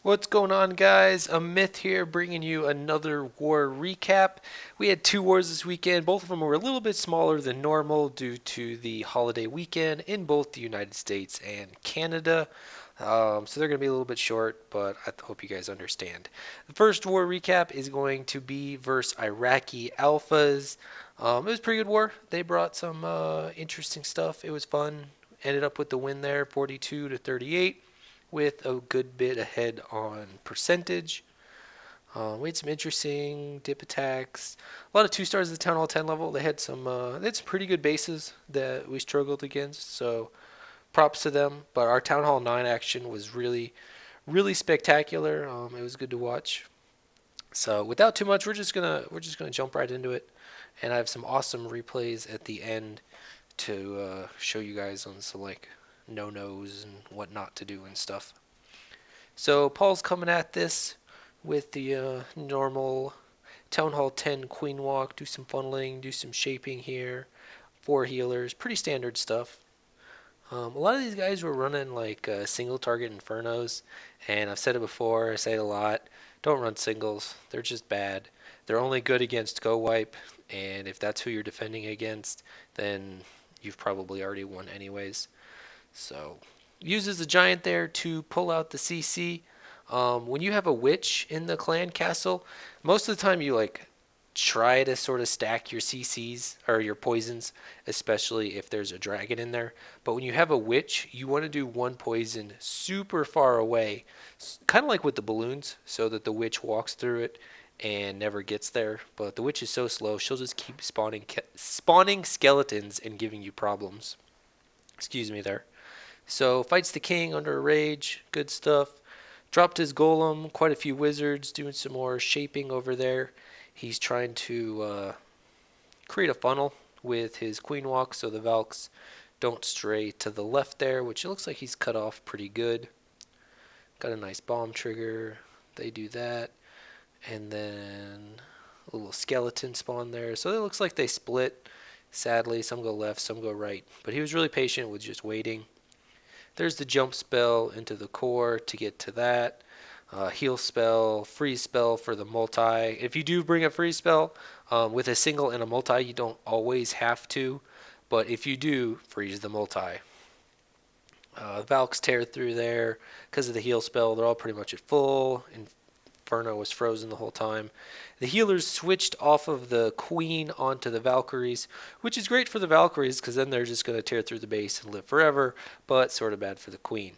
What's going on, guys? A Myth here, bringing you another war recap. We had two wars this weekend. Both of them were a little bit smaller than normal due to the holiday weekend in both the United States and Canada. So they're going to be a little bit short, but I hope you guys understand. The first war recap is going to be versus Iraqi Alphas. It was a pretty good war. They brought some interesting stuff. It was fun. Ended up with the win there, 42 to 38, with a good bit ahead on percentage. We had some interesting dip attacks. A lot of 2 stars at the Town Hall 10 level. They had some pretty good bases that we struggled against. So props to them. But our Town Hall 9 action was really spectacular. It was good to watch. So without too much, we're just gonna jump right into it. And I have some awesome replays at the end to show you guys on some like no-nos and what not to do and stuff. So Paul's coming at this with the normal Town Hall 10 Queen Walk, do some funneling, do some shaping here, 4 healers, pretty standard stuff. A lot of these guys were running like single target Infernos, and I've said it before, I say it a lot, don't run singles, they're just bad. They're only good against Go Wipe, and if that's who you're defending against, then you've probably already won anyways. So uses the giant there to pull out the CC. When you have a witch in the clan castle, most of the time you like try to sort of stack your CCs or your poisons, especially if there's a dragon in there. But when you have a witch, you want to do one poison super far away, kind of like with the balloons, so that the witch walks through it and never gets there. But the witch is so slow, she'll just keep spawning skeletons and giving you problems. Excuse me there. So fights the king under a rage, good stuff. Dropped his golem, quite a few wizards, doing some more shaping over there. He's trying to create a funnel with his queen walk so the Valks don't stray to the left there, which it looks like he's cut off pretty good. Got a nice bomb trigger. They do that. And then a little skeleton spawn there. So it looks like they split. Sadly, some go left, some go right. But he was really patient with just waiting. There's the jump spell into the core to get to that. Heal spell, freeze spell for the multi. If you do bring a freeze spell with a single and a multi, you don't always have to. But if you do, freeze the multi. Valks tear through there because of the heal spell. They're all pretty much at full. Inferno was frozen the whole time. The healers switched off of the Queen onto the Valkyries, which is great for the Valkyries because then they're just going to tear through the base and live forever, but sort of bad for the Queen.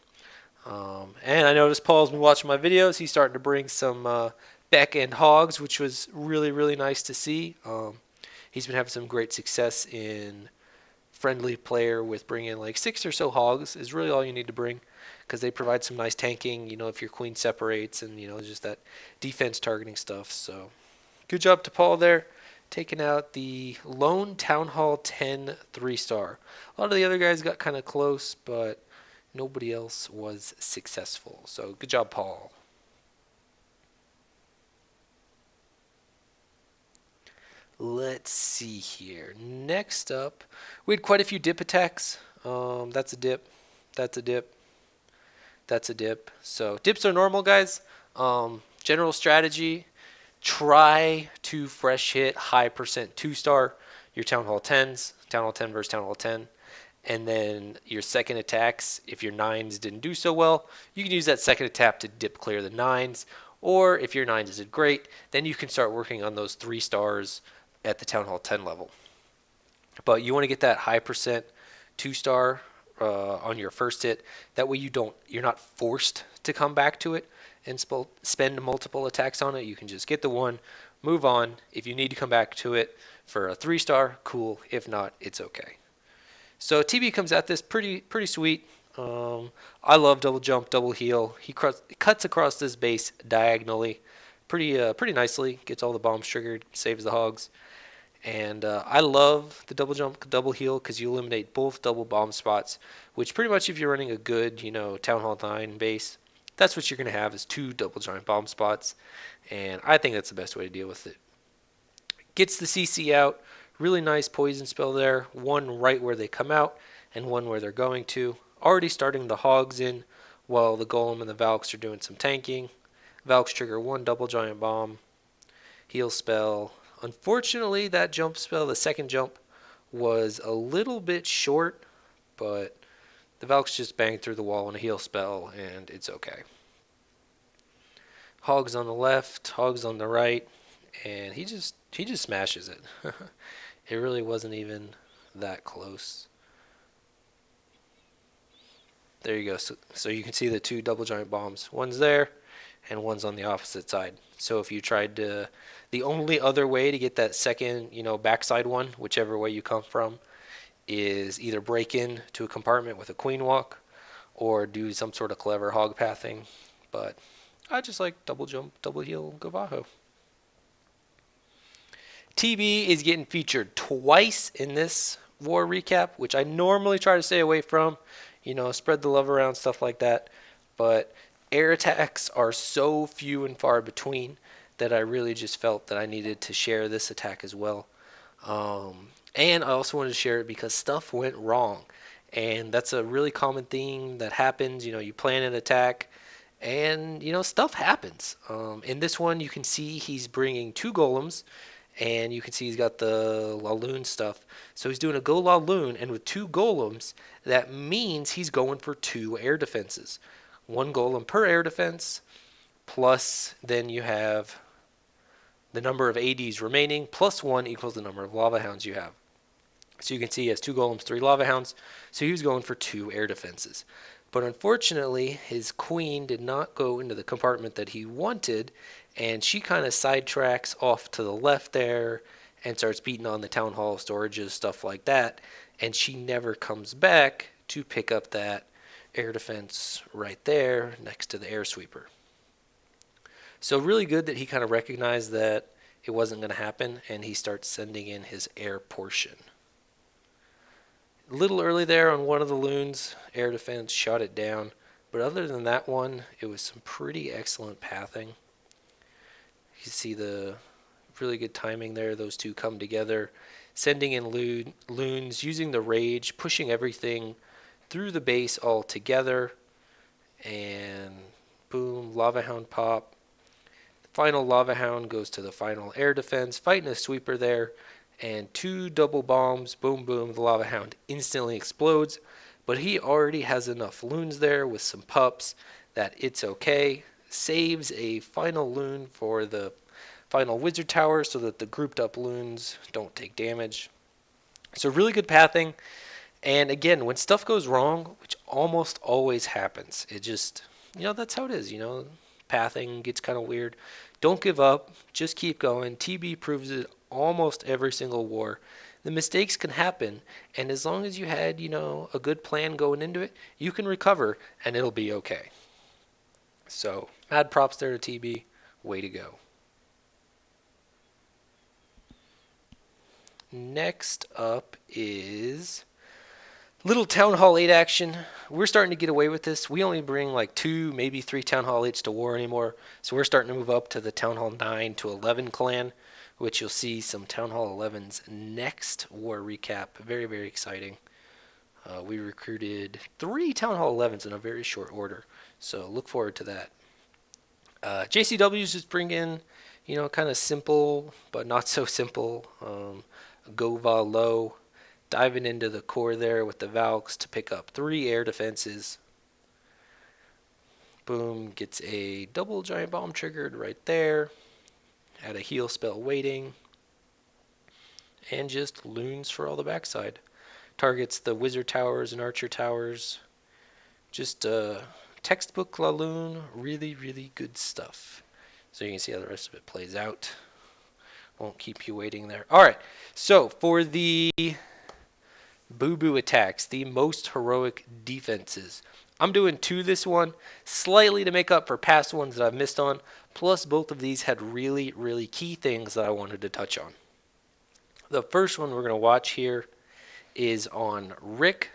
And I noticed Paul's been watching my videos. He's starting to bring some back end hogs, which was really nice to see. He's been having some great success in friendly player with bringing like 6 or so hogs is really all you need to bring because they provide some nice tanking, if your queen separates and, just that defense targeting stuff. So good job to Paul there, taking out the lone Town Hall 10 3-star. A lot of the other guys got kind of close, but nobody else was successful. So good job, Paul. Let's see here. Next up, we had quite a few dip attacks. That's a dip. That's a dip. That's a dip. So dips are normal, guys. General strategy, try to fresh hit high percent 2-star your Town Hall 10s, Town Hall 10 versus Town Hall 10. And then your second attacks, if your 9s didn't do so well, you can use that second attack to dip clear the 9s. Or if your 9s did great, then you can start working on those 3-stars at the Town Hall 10 level. But you want to get that high percent 2-star on your first hit. That way you're not forced to come back to it and spend multiple attacks on it. You can just get the one, move on. If you need to come back to it for a 3-star, cool. If not, it's okay. So TB comes at this pretty sweet. I love double jump, double heal. He cuts across this base diagonally pretty nicely. Gets all the bombs triggered, saves the hogs. And I love the double jump, double heal because you eliminate both double bomb spots, which pretty much if you're running a good, Town Hall 9 base, that's what you're going to have is 2 double giant bomb spots. And I think that's the best way to deal with it. Gets the CC out. Really nice poison spell there. One right where they come out and one where they're going to. Already starting the hogs in while the Golem and the Valks are doing some tanking. Valks trigger one double giant bomb, heal spell. Unfortunately, that jump spell, the second jump, was a little bit short, but the Valks just banged through the wall on a heal spell, and it's okay. Hogs on the left, Hogs on the right, and he just smashes it. It really wasn't even that close. There you go. So you can see the two double giant bombs. One's there, and one's on the opposite side. So if you tried to, the only other way to get that second, backside one, whichever way you come from, is either break in to a compartment with a queen walk, or do some sort of clever hog pathing. But I just like double jump, double heal, Gavajo. TB is getting featured twice in this war recap, which I normally try to stay away from. Spread the love around, stuff like that. But air attacks are so few and far between that I really just felt that I needed to share this attack as well. And I also wanted to share it because stuff went wrong. And that's a really common thing that happens. You plan an attack and, stuff happens. In this one, you can see he's bringing two golems. And you can see he's got the Laloon stuff. So he's doing a go Laloon, and with two golems, that means he's going for two air defenses. One golem per air defense, plus then you have the number of ADs remaining, plus one equals the number of Lava Hounds you have. So you can see he has two golems, three Lava Hounds, so he was going for two air defenses. But unfortunately, his queen did not go into the compartment that he wanted, and she kind of sidetracks off to the left there and starts beating on the town hall storages, stuff like that, and she never comes back to pick up that air defense right there next to the air sweeper. So really good that he kind of recognized that it wasn't going to happen, and he starts sending in his air portion. A little early there on one of the loons, air defense shot it down. But other than that one, it was some pretty excellent pathing. You see the really good timing there. Those two come together, sending in loons, using the rage, pushing everything through the base all together. And boom, Lava Hound pop. The final Lava Hound goes to the final air defense, fighting a sweeper there. And two double bombs, boom, boom, the Lava Hound instantly explodes. But he already has enough loons there with some pups that it's okay. Saves a final loon for the final wizard tower so that the grouped up loons don't take damage. So really good pathing. And again, when stuff goes wrong, which almost always happens, it just, that's how it is, pathing gets kind of weird. Don't give up, just keep going. TB proves it almost every single war. The mistakes can happen, and as long as you had, a good plan going into it, you can recover and it'll be okay. So, mad props there to TB. Way to go. Next up is little Town Hall 8 action. We're starting to get away with this. We only bring like 2, maybe 3 Town Hall 8s to war anymore. So we're starting to move up to the Town Hall 9 to 11 clan, which you'll see some Town Hall 11's next war recap. Very, very exciting. We recruited 3 Town Hall 11s in a very short order. So look forward to that. JCW's just bring in, kind of simple, but not so simple. Gova low. Diving into the core there with the Valks to pick up 3 air defenses. Boom, gets a double giant bomb triggered right there. Had a heal spell waiting. And just loons for all the backside. Targets the wizard towers and archer towers. Just textbook Laloon. Really, really good stuff. So you can see how the rest of it plays out. Won't keep you waiting there. Alright, so for the boo-boo attacks, the most heroic defenses. I'm doing 2 this one, slightly to make up for past ones that I've missed on, plus both of these had really, really key things that I wanted to touch on. The first one we're going to watch here is on Rick.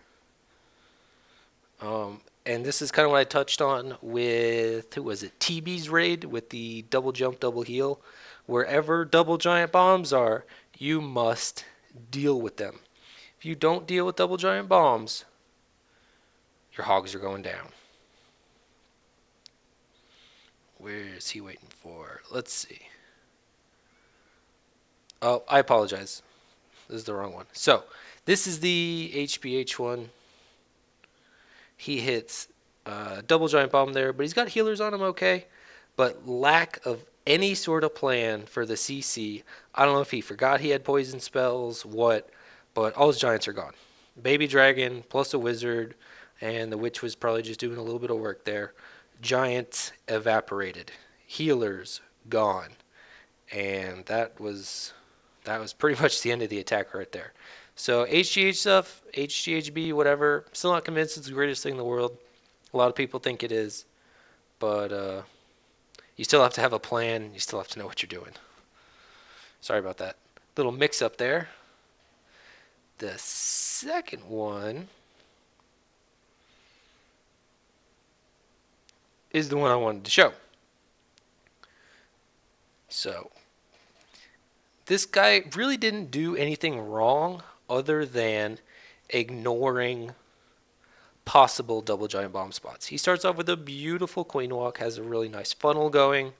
And this is kind of what I touched on with, who was it, TB's raid with the double jump, double heal. Wherever double giant bombs are, you must deal with them. If you don't deal with double giant bombs, your hogs are going down. Where is he waiting for? Let's see. Oh, I apologize. This is the wrong one. So, this is the HBH one. He hits double giant bomb there, but he's got healers on him okay. But lack of any sort of plan for the CC. I don't know if he forgot he had poison spells, what, but all his giants are gone. Baby dragon plus a wizard, and the witch was probably just doing a little bit of work there. Giants evaporated. Healers gone. And that was pretty much the end of the attack right there. So HGH stuff, HGHB, whatever. Still not convinced it's the greatest thing in the world. A lot of people think it is, but you still have to have a plan. You still have to know what you're doing. Sorry about that little mix-up there. The second one is the one I wanted to show. So this guy really didn't do anything wrong other than ignoring possible double giant bomb spots. He starts off with a beautiful queen walk, has a really nice funnel going,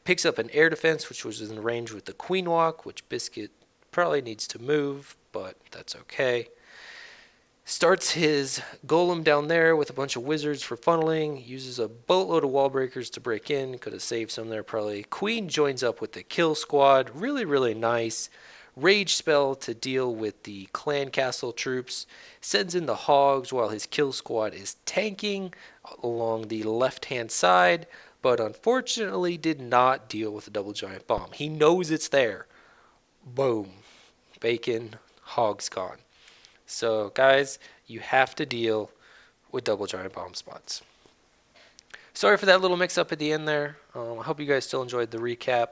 picks up an air defense, which was in range with the queen walk, which Biscuit probably needs to move, but that's okay. Starts his golem down there with a bunch of wizards for funneling, uses a boatload of wall breakers to break in, could have saved some there probably. Queen joins up with the kill squad, really, really nice. Rage spell to deal with the clan castle troops, sends in the hogs while his kill squad is tanking along the left hand side, but unfortunately did not deal with the double giant bomb. He knows it's there. Boom. Bacon, hogs gone. So guys, you have to deal with double giant bomb spots. Sorry for that little mix up at the end there. I hope you guys still enjoyed the recap.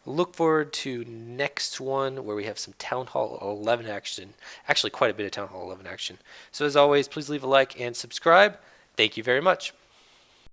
Look forward to next one where we have some Town Hall 11 action. Actually, quite a bit of Town Hall 11 action. So as always, please leave a like and subscribe. Thank you very much.